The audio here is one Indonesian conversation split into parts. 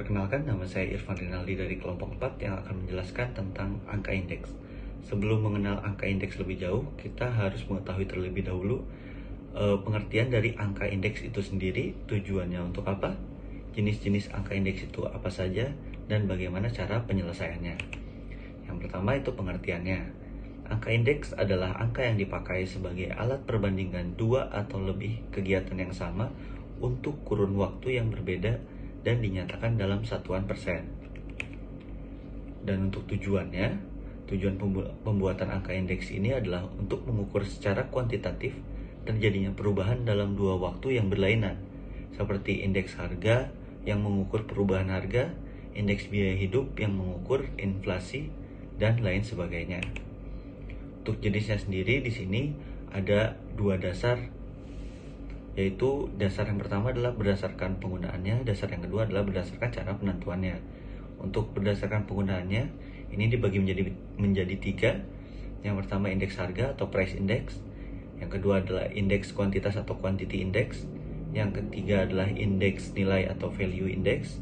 Perkenalkan, nama saya Irfan Rinaldi dari kelompok 4 yang akan menjelaskan tentang angka indeks. Sebelum mengenal angka indeks lebih jauh, kita harus mengetahui terlebih dahulu pengertian dari angka indeks itu sendiri, tujuannya untuk apa, jenis-jenis angka indeks itu apa saja, dan bagaimana cara penyelesaiannya. Yang pertama itu pengertiannya. Angka indeks adalah angka yang dipakai sebagai alat perbandingan dua atau lebih kegiatan yang sama untuk kurun waktu yang berbeda dan dinyatakan dalam satuan persen. Dan untuk tujuan pembuatan angka indeks ini adalah untuk mengukur secara kuantitatif terjadinya perubahan dalam dua waktu yang berlainan, seperti indeks harga yang mengukur perubahan harga, indeks biaya hidup yang mengukur inflasi, dan lain sebagainya. Untuk jenisnya sendiri di sini ada dua dasar, yaitu dasar yang pertama adalah berdasarkan penggunaannya, dasar yang kedua adalah berdasarkan cara penentuannya. Untuk berdasarkan penggunaannya, ini dibagi menjadi tiga. Yang pertama indeks harga atau price index, yang kedua adalah indeks kuantitas atau quantity index, yang ketiga adalah indeks nilai atau value index.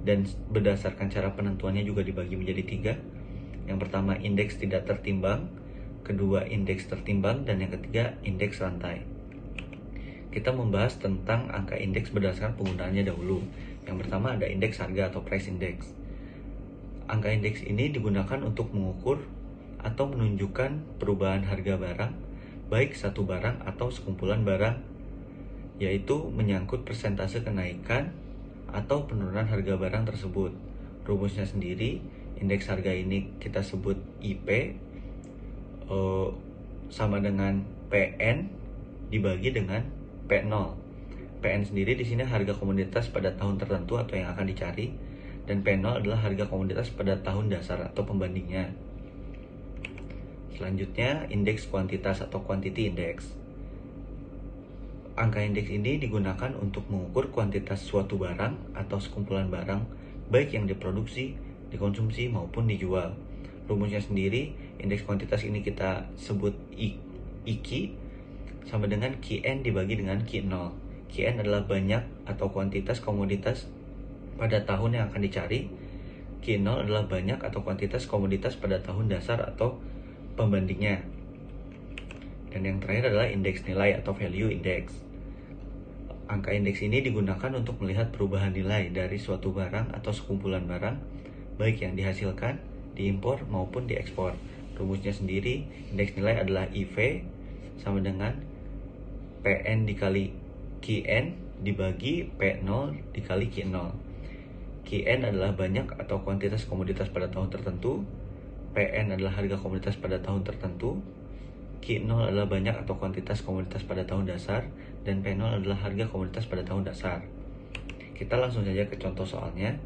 Dan berdasarkan cara penentuannya juga dibagi menjadi tiga. Yang pertama indeks tidak tertimbang, kedua indeks tertimbang, dan yang ketiga indeks rantai. Kita membahas tentang angka indeks berdasarkan penggunaannya dahulu. Yang pertama ada indeks harga atau price index. Angka indeks ini digunakan untuk mengukur atau menunjukkan perubahan harga barang, baik satu barang atau sekumpulan barang, yaitu menyangkut persentase kenaikan atau penurunan harga barang tersebut. Rumusnya sendiri, indeks harga ini kita sebut IP, sama dengan PN dibagi dengan P0. PN sendiri di sini harga komoditas pada tahun tertentu atau yang akan dicari, dan P0 adalah harga komoditas pada tahun dasar atau pembandingnya. Selanjutnya, indeks kuantitas atau quantity index. Angka indeks ini digunakan untuk mengukur kuantitas suatu barang atau sekumpulan barang, baik yang diproduksi, dikonsumsi maupun dijual. Rumusnya sendiri, indeks kuantitas ini kita sebut IQ, sama dengan Qn dibagi dengan Q0. Qn adalah banyak atau kuantitas komoditas pada tahun yang akan dicari. Q0 adalah banyak atau kuantitas komoditas pada tahun dasar atau pembandingnya. Dan yang terakhir adalah indeks nilai atau value index. Angka indeks ini digunakan untuk melihat perubahan nilai dari suatu barang atau sekumpulan barang, baik yang dihasilkan, diimpor maupun diekspor. Rumusnya sendiri, indeks nilai adalah IV sama dengan PN dikali Qn dibagi P0 dikali Q0. Qn adalah banyak atau kuantitas komoditas pada tahun tertentu, PN adalah harga komoditas pada tahun tertentu, Q0 adalah banyak atau kuantitas komoditas pada tahun dasar, dan P0 adalah harga komoditas pada tahun dasar. Kita langsung saja ke contoh soalnya.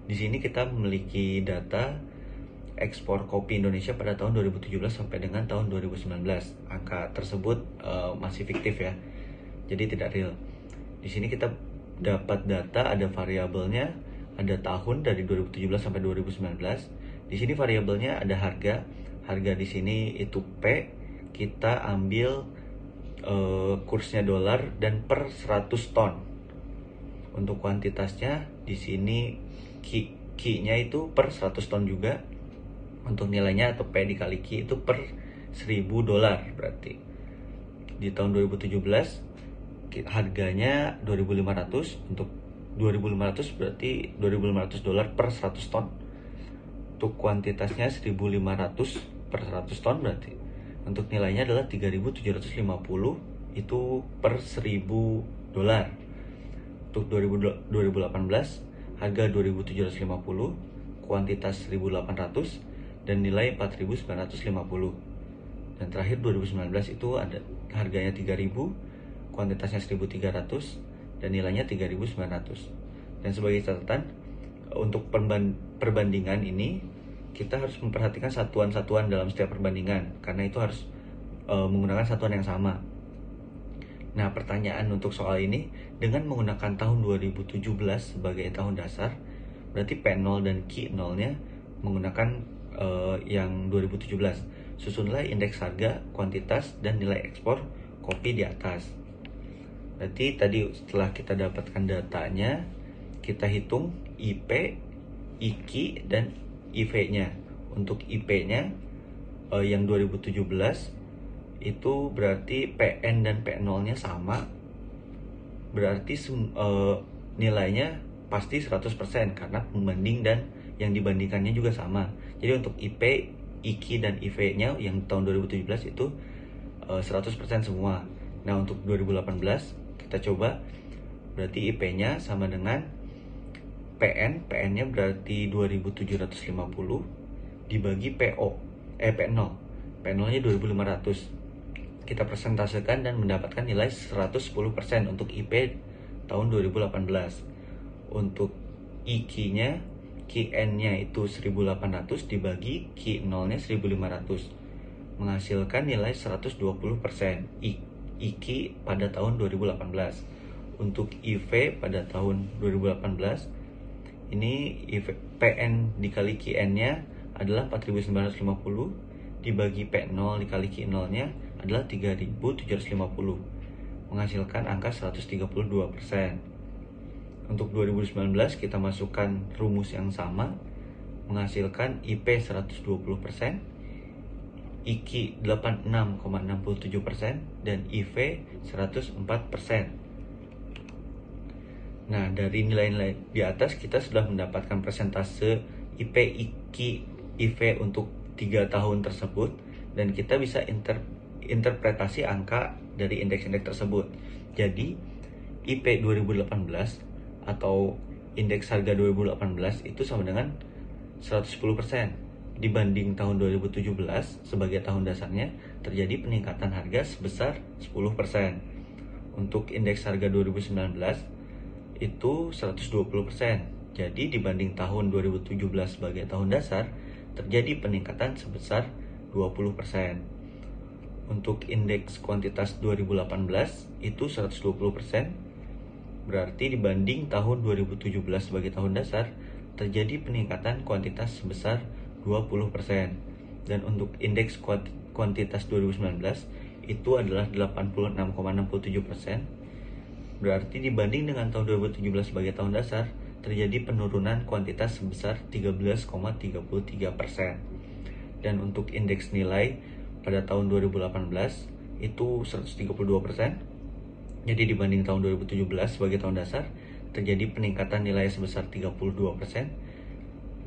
Di sini kita memiliki data ekspor kopi Indonesia pada tahun 2017 sampai dengan tahun 2019. Angka tersebut masih fiktif ya, jadi tidak real. Di sini kita dapat data, ada variabelnya, ada tahun dari 2017 sampai 2019. Di sini variabelnya ada harga. Harga di sini itu P. Kita ambil kursnya dolar dan per 100 ton. Untuk kuantitasnya di sini Q-nya itu per 100 ton juga. Untuk nilainya atau P dikali Q itu per $1.000 berarti. Di tahun 2017 harganya 2.500, untuk 2.500 berarti $2.500 per 100 ton. Untuk kuantitasnya 1.500 per 100 ton berarti. Untuk nilainya adalah 3.750 itu per $1.000. Untuk 2018 harga 2.750, kuantitas 1.800, dan nilai 4.950. Dan terakhir 2019 itu ada harganya 3.000, kuantitasnya 1.300, dan nilainya 3.900. Dan sebagai catatan, untuk perbandingan ini kita harus memperhatikan satuan-satuan dalam setiap perbandingan, karena itu harus menggunakan satuan yang sama. Nah, pertanyaan untuk soal ini, dengan menggunakan tahun 2017 sebagai tahun dasar, berarti P0 dan Q0-nya menggunakan yang 2017. Susunlah indeks harga, kuantitas, dan nilai ekspor kopi di atas. Berarti tadi setelah kita dapatkan datanya, kita hitung IP, IKI, dan IV-nya. Untuk IP-nya yang 2017 itu berarti PN dan P0-nya sama, berarti nilainya pasti 100% karena pembanding dan yang dibandingkannya juga sama. Jadi untuk IP, IKI, dan IV-nya yang tahun 2017 itu 100% semua. Nah untuk 2018 kita coba, berarti IP-nya sama dengan PN-nya berarti 2750 dibagi P0, P0-nya 2500. Kita presentasikan dan mendapatkan nilai 110% untuk IP tahun 2018. Untuk IKI-nya, QN-nya itu 1800 dibagi Q0-nya 1500, menghasilkan nilai 120% IKI pada tahun 2018. Untuk IV pada tahun 2018, ini PN dikali QN-nya adalah 4950 dibagi P0 dikali Q0-nya adalah 3750, menghasilkan angka 132%. Untuk 2019 kita masukkan rumus yang sama, menghasilkan IP 120%, IKI 86,67%, dan IV 104%. Nah, dari nilai-nilai di atas kita sudah mendapatkan persentase IP, IKI, IV untuk 3 tahun tersebut, dan kita bisa interpretasi angka dari indeks-indeks tersebut. Jadi, IP 2018 atau indeks harga 2018 itu sama dengan 110%. Dibanding tahun 2017 sebagai tahun dasarnya, terjadi peningkatan harga sebesar 10%. Untuk indeks harga 2019 itu 120%. Jadi dibanding tahun 2017 sebagai tahun dasar, terjadi peningkatan sebesar 20%. Untuk indeks kuantitas 2018 itu 120%. Berarti dibanding tahun 2017 sebagai tahun dasar, terjadi peningkatan kuantitas sebesar 20%. Dan untuk indeks kuantitas 2019 itu adalah 86,67%. Berarti dibanding dengan tahun 2017 sebagai tahun dasar, terjadi penurunan kuantitas sebesar 13,33%. Dan untuk indeks nilai pada tahun 2018 itu 132%. Jadi dibanding tahun 2017 sebagai tahun dasar, terjadi peningkatan nilai sebesar 32%.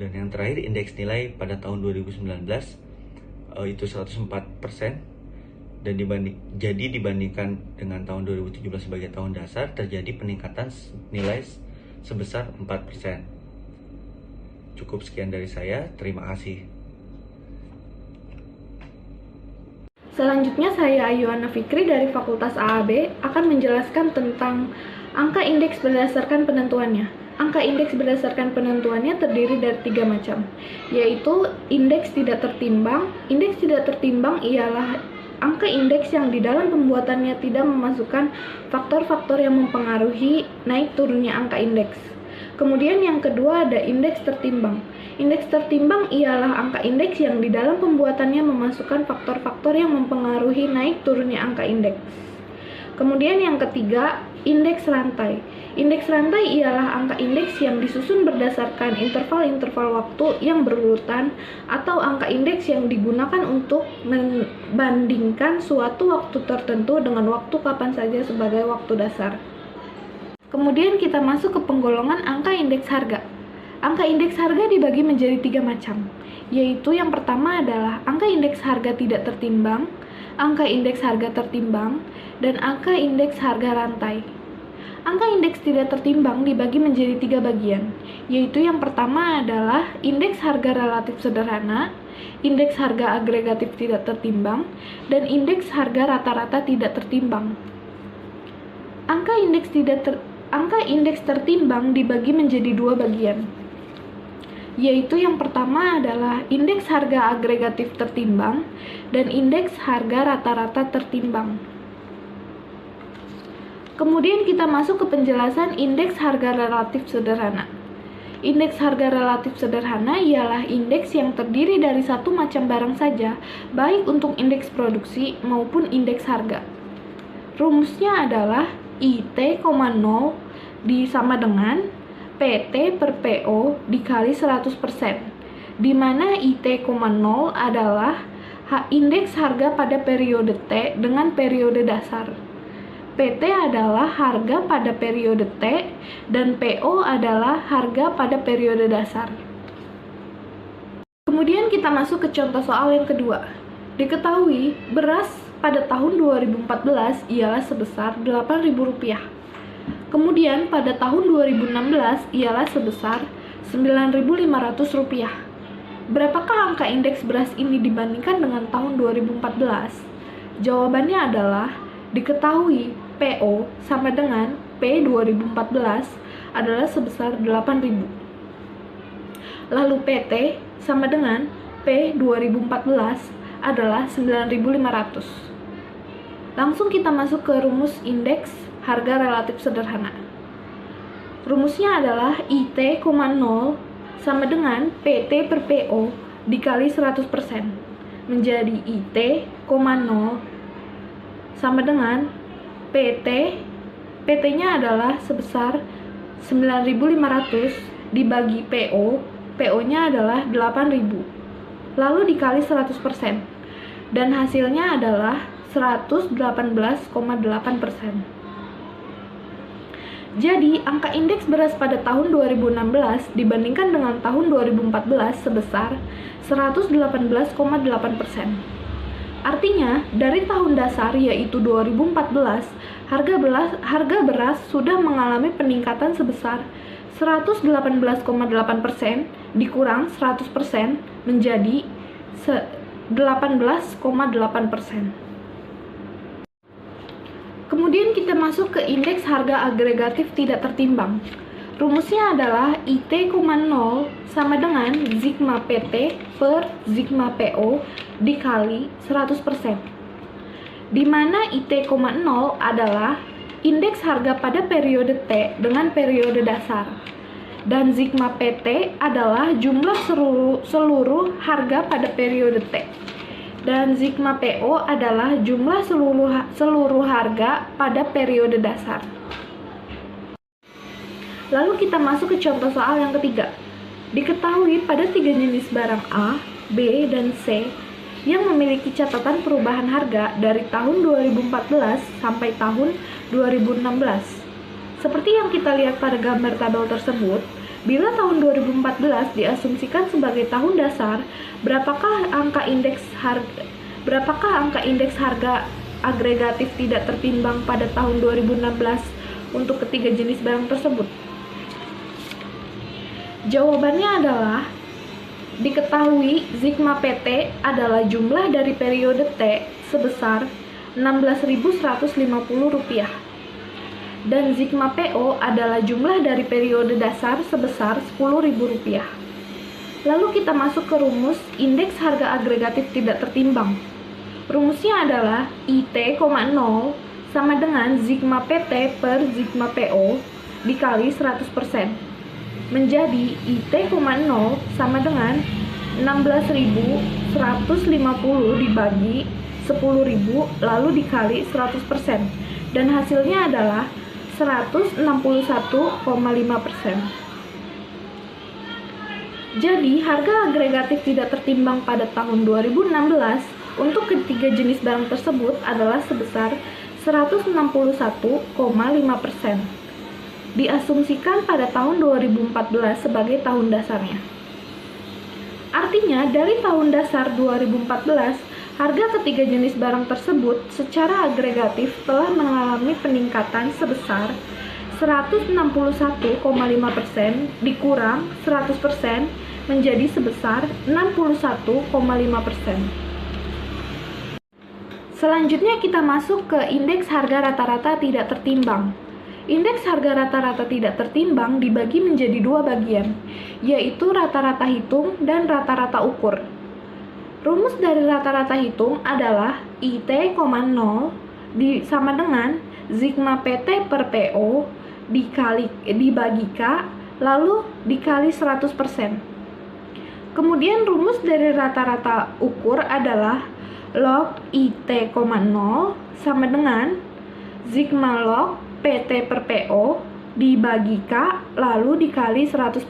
Dan yang terakhir, indeks nilai pada tahun 2019 itu 104%. Dan dibandingkan dengan tahun 2017 sebagai tahun dasar, terjadi peningkatan nilai sebesar 4%. Cukup sekian dari saya, terima kasih. Selanjutnya saya Ayuana Fikri dari Fakultas AAB akan menjelaskan tentang angka indeks berdasarkan penentuannya. Angka indeks berdasarkan penentuannya terdiri dari 3 macam, yaitu indeks tidak tertimbang. Indeks tidak tertimbang ialah angka indeks yang di dalam pembuatannya tidak memasukkan faktor-faktor yang mempengaruhi naik turunnya angka indeks. Kemudian yang kedua ada indeks tertimbang. Indeks tertimbang ialah angka indeks yang di dalam pembuatannya memasukkan faktor-faktor yang mempengaruhi naik turunnya angka indeks. Kemudian yang ketiga, indeks rantai. Indeks rantai ialah angka indeks yang disusun berdasarkan interval-interval waktu yang berurutan atau angka indeks yang digunakan untuk membandingkan suatu waktu tertentu dengan waktu kapan saja sebagai waktu dasar. Kemudian kita masuk ke penggolongan angka indeks harga. Angka indeks harga dibagi menjadi 3 macam, yaitu yang pertama adalah angka indeks harga tidak tertimbang, angka indeks harga tertimbang, dan angka indeks harga rantai. Angka indeks tidak tertimbang dibagi menjadi 3 bagian, yaitu yang pertama adalah indeks harga relatif sederhana, indeks harga agregatif tidak tertimbang, dan indeks harga rata-rata tidak tertimbang. Angka indeks tertimbang dibagi menjadi 2 bagian, yaitu yang pertama adalah indeks harga agregatif tertimbang dan indeks harga rata-rata tertimbang. Kemudian kita masuk ke penjelasan indeks harga relatif sederhana. Indeks harga relatif sederhana ialah indeks yang terdiri dari satu macam barang saja, baik untuk indeks produksi maupun indeks harga. Rumusnya adalah IT, 0 sama dengan PT per PO dikali 100%, di mana IT,0 adalah indeks harga pada periode T dengan periode dasar. PT adalah harga pada periode T dan PO adalah harga pada periode dasar. Kemudian kita masuk ke contoh soal yang kedua. Diketahui beras pada tahun 2014 ialah sebesar Rp8.000. Kemudian pada tahun 2016 ialah sebesar Rp9.500. Berapakah angka indeks beras ini dibandingkan dengan tahun 2014? Jawabannya adalah diketahui PO sama dengan P 2014 adalah sebesar 8.000. Lalu PT sama dengan P 2014 adalah 9.500. Langsung kita masuk ke rumus indeks harga relatif sederhana. Rumusnya adalah IT,0 sama dengan PT per PO dikali 100%, menjadi IT,0 sama dengan PT-nya adalah sebesar 9.500 dibagi PO, PO-nya adalah 8.000, lalu dikali 100%, dan hasilnya adalah 118,8%. Jadi, angka indeks beras pada tahun 2016 dibandingkan dengan tahun 2014 sebesar 118,8%. Artinya, dari tahun dasar yaitu 2014, harga beras sudah mengalami peningkatan sebesar 118,8% dikurang 100% menjadi 18,8%. Kemudian kita masuk ke indeks harga agregatif tidak tertimbang. Rumusnya adalah IT,0 sama dengan sigma PT per sigma PO dikali 100%, di mana IT,0 adalah indeks harga pada periode T dengan periode dasar, dan sigma PT adalah jumlah seluruh harga pada periode T, dan sigma PO adalah jumlah seluruh harga pada periode dasar. Lalu kita masuk ke contoh soal yang ketiga. Diketahui pada 3 jenis barang A, B, dan C yang memiliki catatan perubahan harga dari tahun 2014 sampai tahun 2016. Seperti yang kita lihat pada gambar tabel tersebut, bila tahun 2014 diasumsikan sebagai tahun dasar, berapakah angka indeks harga agregatif tidak tertimbang pada tahun 2016 untuk ketiga jenis barang tersebut? Jawabannya adalah diketahui sigma PT adalah jumlah dari periode T sebesar Rp16.150 dan sigma PO adalah jumlah dari periode dasar sebesar Rp10.000. Lalu kita masuk ke rumus indeks harga agregatif tidak tertimbang. Rumusnya adalah IT,0 sama dengan sigma PT per sigma PO dikali 100%, menjadi IT,0 sama dengan 16.150 dibagi 10.000 lalu dikali 100%, dan hasilnya adalah 161,5%. Jadi, harga agregatif tidak tertimbang pada tahun 2016 untuk ketiga jenis barang tersebut adalah sebesar 161,5%. Diasumsikan pada tahun 2014 sebagai tahun dasarnya. Artinya, dari tahun dasar 2014, harga ketiga jenis barang tersebut secara agregatif telah mengalami peningkatan sebesar 161,5% dikurang 100% menjadi sebesar 61,5%. Selanjutnya kita masuk ke indeks harga rata-rata tidak tertimbang. Indeks harga rata-rata tidak tertimbang dibagi menjadi dua bagian, yaitu rata-rata hitung dan rata-rata ukur. Rumus dari rata-rata hitung adalah IT,0 sama dengan sigma PT per PO dibagi K lalu dikali 100%. Kemudian rumus dari rata-rata ukur adalah log IT,0 sama dengan sigma log PT per PO dibagi K lalu dikali 100%.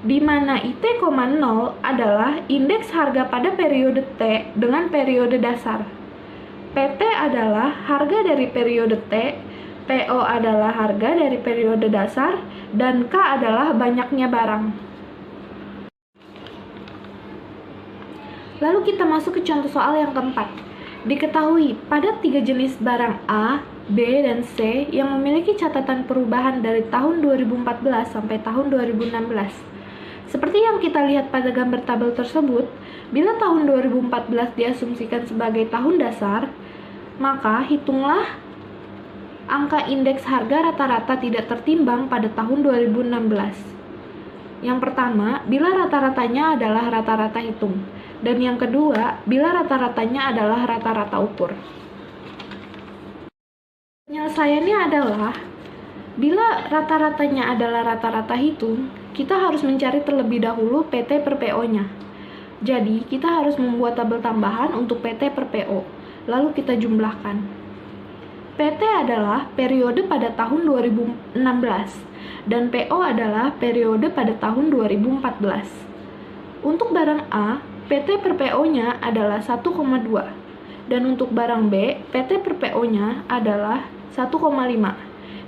Di mana IT, 0 adalah indeks harga pada periode T dengan periode dasar. PT adalah harga dari periode T, PO adalah harga dari periode dasar, dan K adalah banyaknya barang. Lalu kita masuk ke contoh soal yang keempat. Diketahui pada 3 jenis barang A, B, dan C yang memiliki catatan perubahan dari tahun 2014 sampai tahun 2016. Seperti yang kita lihat pada gambar tabel tersebut, bila tahun 2014 diasumsikan sebagai tahun dasar, maka hitunglah angka indeks harga rata-rata tidak tertimbang pada tahun 2016. Yang pertama, bila rata-ratanya adalah rata-rata hitung. Dan yang kedua, bila rata-ratanya adalah rata-rata ukur. Penyelesaiannya adalah, bila rata-ratanya adalah rata-rata hitung, kita harus mencari terlebih dahulu PT per PO-nya. Jadi, kita harus membuat tabel tambahan untuk PT per PO, lalu kita jumlahkan. PT adalah periode pada tahun 2016, dan PO adalah periode pada tahun 2014. Untuk barang A, PT per PO-nya adalah 1,2, dan untuk barang B, PT per PO-nya adalah 1,5,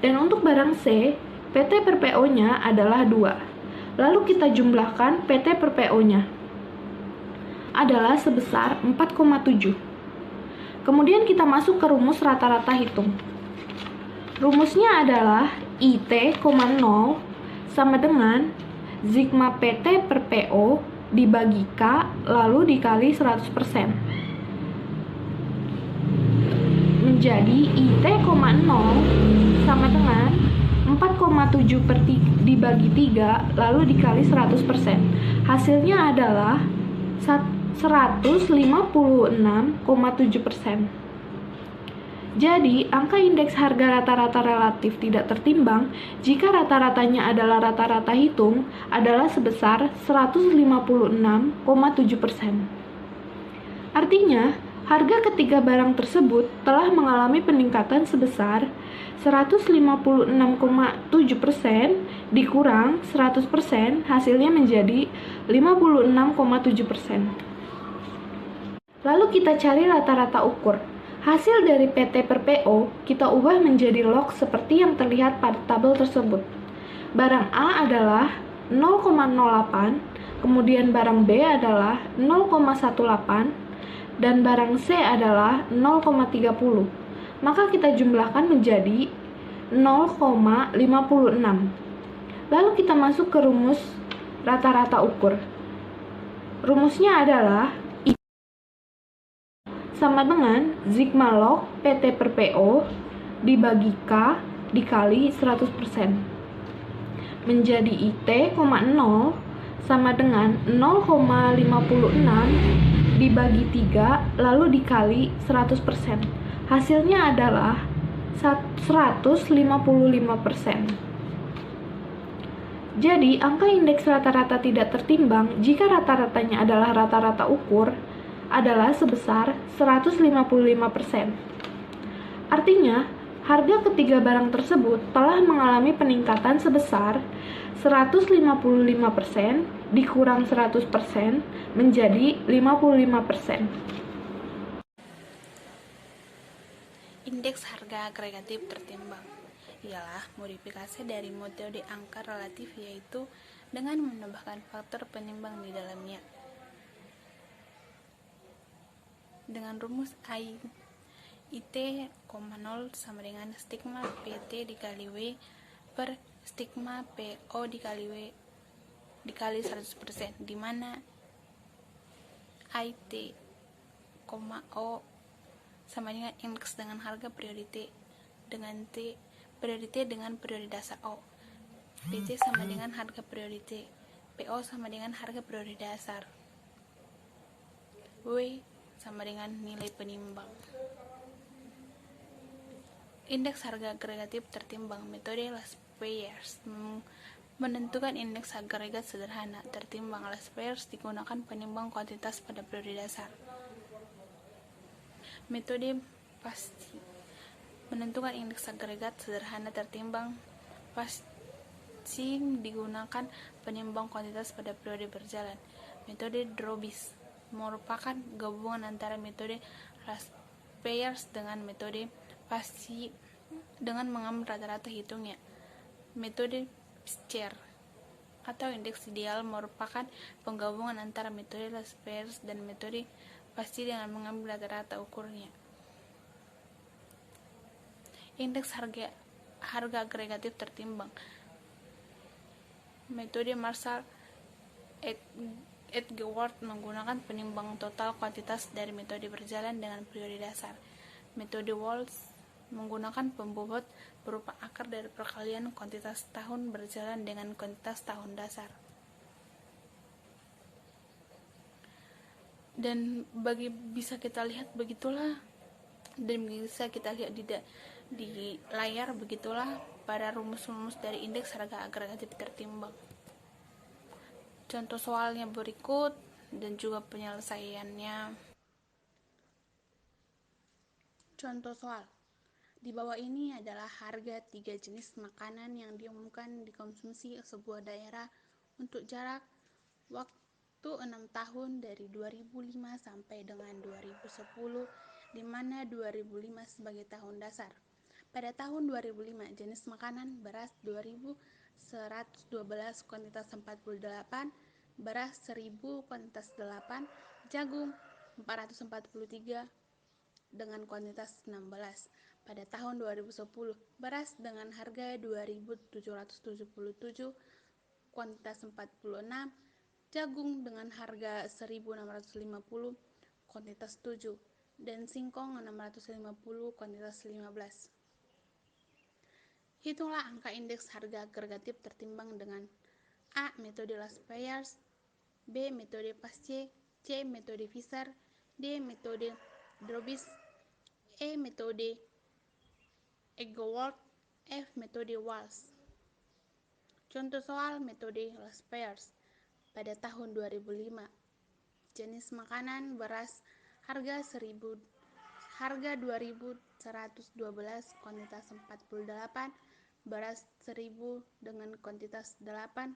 dan untuk barang C, PT per PO-nya adalah 2. Lalu kita jumlahkan PT per PO-nya adalah sebesar 4,7. Kemudian kita masuk ke rumus rata-rata hitung. Rumusnya adalah IT, 0 sama dengan sigma PT per PO dibagi K lalu dikali 100%. Menjadi IT, 0 sama dengan 4,7 dibagi 3 lalu dikali 100%. Hasilnya adalah 156,7%. Jadi, angka indeks harga rata-rata relatif tidak tertimbang jika rata-ratanya adalah rata-rata hitung adalah sebesar 156,7%. Artinya, harga ketiga barang tersebut telah mengalami peningkatan sebesar 156,7% dikurang 100%, hasilnya menjadi 56,7%. Lalu kita cari rata-rata ukur. Hasil dari PT per PO kita ubah menjadi log seperti yang terlihat pada tabel tersebut. Barang A adalah 0,08, kemudian barang B adalah 0,18, dan barang C adalah 0,30. Maka kita jumlahkan menjadi 0,56. Lalu kita masuk ke rumus rata-rata ukur. Rumusnya adalah sama dengan sigma log PT per PO dibagi K dikali 100%. Menjadi IT, 0 sama dengan 0,56 dibagi 3 lalu dikali 100%. Hasilnya adalah 155%. Jadi, angka indeks rata-rata tidak tertimbang jika rata-ratanya adalah rata-rata ukur adalah sebesar 155%. Artinya, harga ketiga barang tersebut telah mengalami peningkatan sebesar 155% dikurang 100% menjadi 55%. Indeks harga agregatif tertimbang ialah modifikasi dari metode angka relatif, yaitu dengan menambahkan faktor penimbang di dalamnya. Dengan rumus IT, 0 sama dengan stigma PT dikali W per stigma PO dikali W dikali 100%, di mana IT, O sama dengan indeks dengan harga periode T, dengan T periode T dengan periode dasar O. PT sama dengan harga periode T, PO sama dengan harga periode dasar, W sama dengan nilai penimbang. Indeks harga agregatif tertimbang. Metode Laspeyres menentukan indeks agregat sederhana tertimbang. Laspeyres digunakan penimbang kuantitas pada periode dasar. Metode pasti menentukan indeks agregat sederhana tertimbang. pasti digunakan penimbang kuantitas pada periode berjalan. Metode Drobis merupakan gabungan antara metode Laspeyres dengan metode pasti dengan mengambil rata-rata hitungnya. Metode Pischer atau indeks ideal merupakan penggabungan antara metode Laspeyres dan metode pasti dengan mengambil rata-rata ukurnya. Indeks harga agregatif tertimbang. Metode Marshall Edgeworth menggunakan penimbang total kuantitas dari metode berjalan dengan periode dasar. Metode Walsh menggunakan pembobot berupa akar dari perkalian kuantitas tahun berjalan dengan kuantitas tahun dasar. Dan bisa kita lihat begitulah, dan bisa kita lihat di layar begitulah pada rumus-rumus dari indeks harga agregatif tertimbang. Contoh soalnya berikut dan juga penyelesaiannya. Contoh soal. Di bawah ini adalah harga 3 jenis makanan yang diumumkan dikonsumsi sebuah daerah untuk jarak waktu 6 tahun dari 2005 sampai dengan 2010, di mana 2005 sebagai tahun dasar. Pada tahun 2005, jenis makanan beras 2112 kuantitas 48, beras 1000 kuantitas 8, jagung 443 dengan kuantitas 16. Pada tahun 2010, beras dengan harga 2777 kuantitas 46, jagung dengan harga 1650 kuantitas 7, dan singkong 650 kuantitas 15. Hitunglah angka indeks harga agregatif tertimbang dengan A. Metode Laspeyres, B. Metode Pasche, C. Metode Fisher, D. Metode Drobis, E. Metode Edgeworth, F. Metode Walsh. Contoh soal metode Laspeyres. Pada tahun 2005, jenis makanan beras harga 2112 kuantitas 48, beras 1000 dengan kuantitas 8,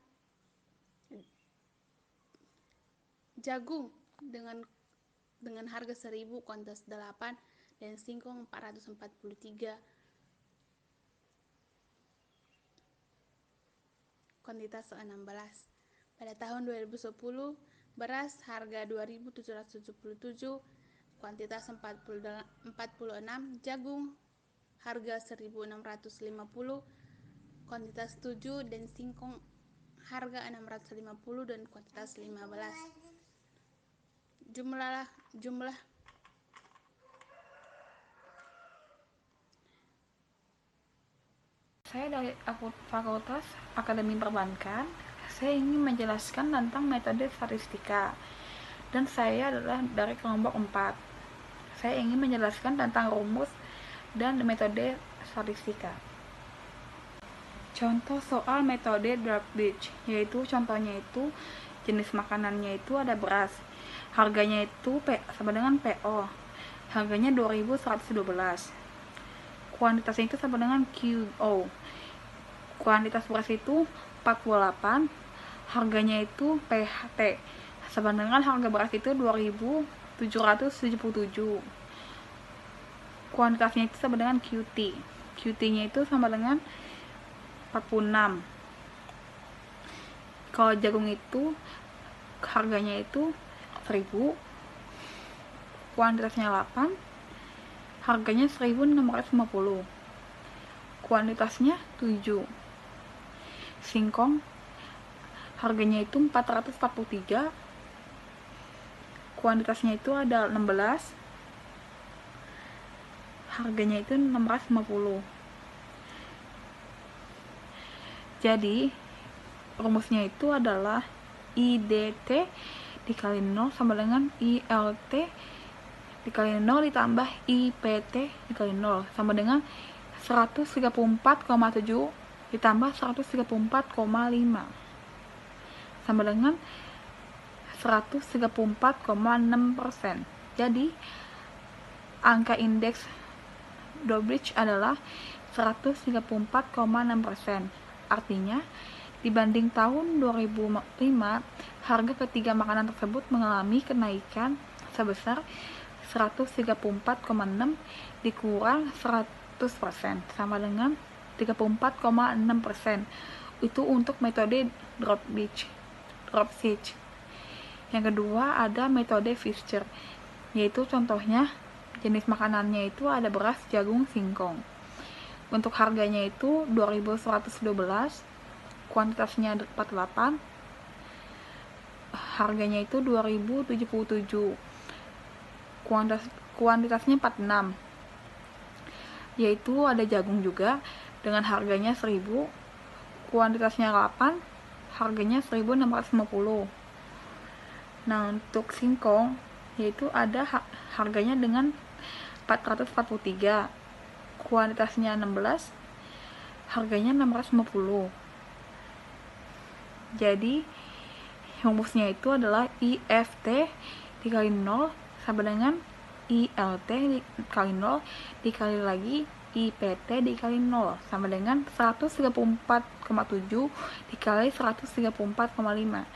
jagung dengan harga 1000 kuantitas 8, dan singkong 443 kuantitas 16. Pada tahun 2010, beras harga 2777 kuantitas 46, jagung harga 1650 kuantitas 7, dan singkong harga 650 dan kuantitas 15. Jumlah Saya dari Fakultas Akademi Perbankan. Saya ingin menjelaskan tentang metode statistika, dan saya adalah dari kelompok 4. Saya ingin menjelaskan tentang rumus dan metode statistika. Contoh soal metode Drobis, yaitu contohnya itu jenis makanannya itu ada beras, harganya itu sama dengan PO, harganya 2112, kuantitasnya itu sama dengan QO, kuantitas beras itu 48, harganya itu PHT, sama dengan harga beras itu 2777, kuantitasnya itu sama dengan QT nya itu sama dengan 46. Kalau jagung itu harganya itu 1000, kuantitasnya 8, harganya 1650, kuantitasnya 7. Singkong harganya itu 443, kuantitasnya itu ada 16, harganya itu 650. Jadi rumusnya itu adalah IDT dikali 0 sama dengan ILT dikali 0 ditambah IPT dikali 0 sama dengan 134,7 ditambah 134,5 sama dengan 134,6%. Jadi angka indeks Drobis adalah 134,6%. Artinya, dibanding tahun 2005, harga ketiga makanan tersebut mengalami kenaikan sebesar 134,6 dikurang 100% sama dengan 34,6%. Itu untuk metode dropsic. Yang kedua ada metode Fischer, yaitu contohnya jenis makanannya itu ada beras, jagung, singkong. Untuk harganya itu 2.112, kuantitasnya 48, harganya itu 2.077, kuantitasnya 46. Yaitu ada jagung juga dengan harganya 1.000, kuantitasnya 8, harganya 1.650. Nah, untuk singkong yaitu ada harganya dengan 443, kuantitasnya 16, harganya 650. Jadi rumusnya itu adalah IFT dikali 0 sama dengan ILT dikali 0 dikali lagi IPT dikali 0 sama dengan 134,7 dikali 134,5.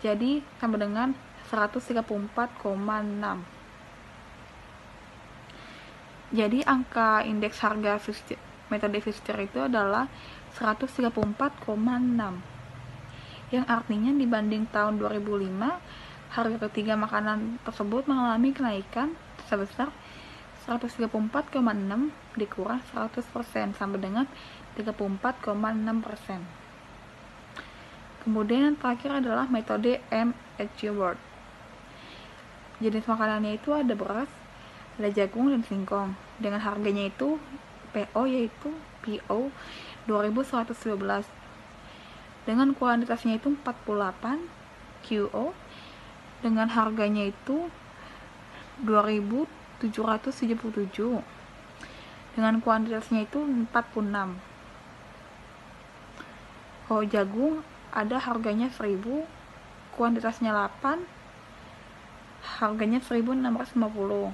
Jadi sama dengan 134,6. Jadi angka indeks harga metode Fischer itu adalah 134,6. Yang artinya dibanding tahun 2005, harga ketiga makanan tersebut mengalami kenaikan sebesar 134,6 dikurang 100% sama dengan 34,6%. Kemudian yang terakhir adalah metode MHG-Ward. Jenis makanannya itu ada beras, ada jagung dan singkong. Dengan harganya itu PO yaitu PO 2.112. Dengan kuantitasnya itu 48, QO dengan harganya itu 2.777. Dengan kuantitasnya itu 46. Kalau jagung ada harganya 1.000, kuantitasnya 8, harganya 1.650.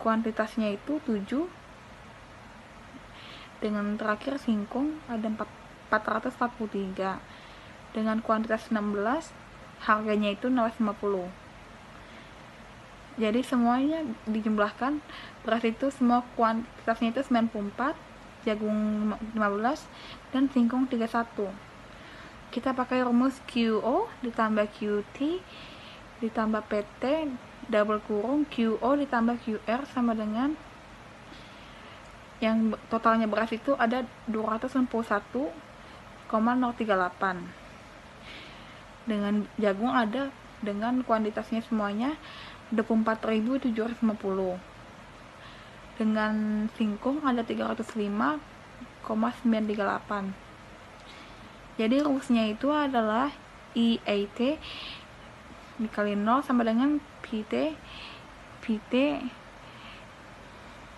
Kuantitasnya itu 7. Dengan terakhir singkong ada 443 dengan kuantitas 16, harganya itu 050. Jadi semuanya dijumlahkan, beras itu semua kuantitasnya itu 94, jagung 15 dan singkong 31. Kita pakai rumus QO ditambah QT ditambah PT double kurung QO ditambah QR sama dengan yang totalnya beras itu ada 291,038. Dengan jagung ada dengan kuantitasnya semuanya 24.750. Dengan singkong ada 305,938. Jadi rumusnya itu adalah IAT dikali 0 sama dengan PT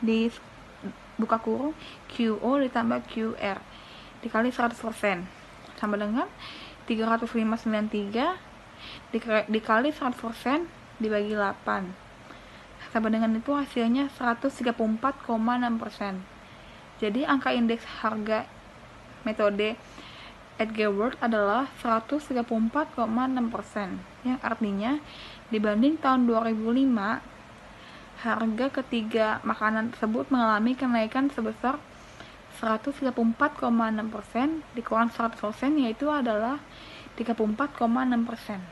di buka kurung QO ditambah QR dikali 100% sama dengan 305,93 dikali 100% dibagi 8 sama dengan itu hasilnya 134,6%. Jadi angka indeks harga metode Edgeworth adalah 134,6%, yang artinya dibanding tahun 2005 harga ketiga makanan tersebut mengalami kenaikan sebesar 134,6% dikurang 100% yaitu adalah 34,6%.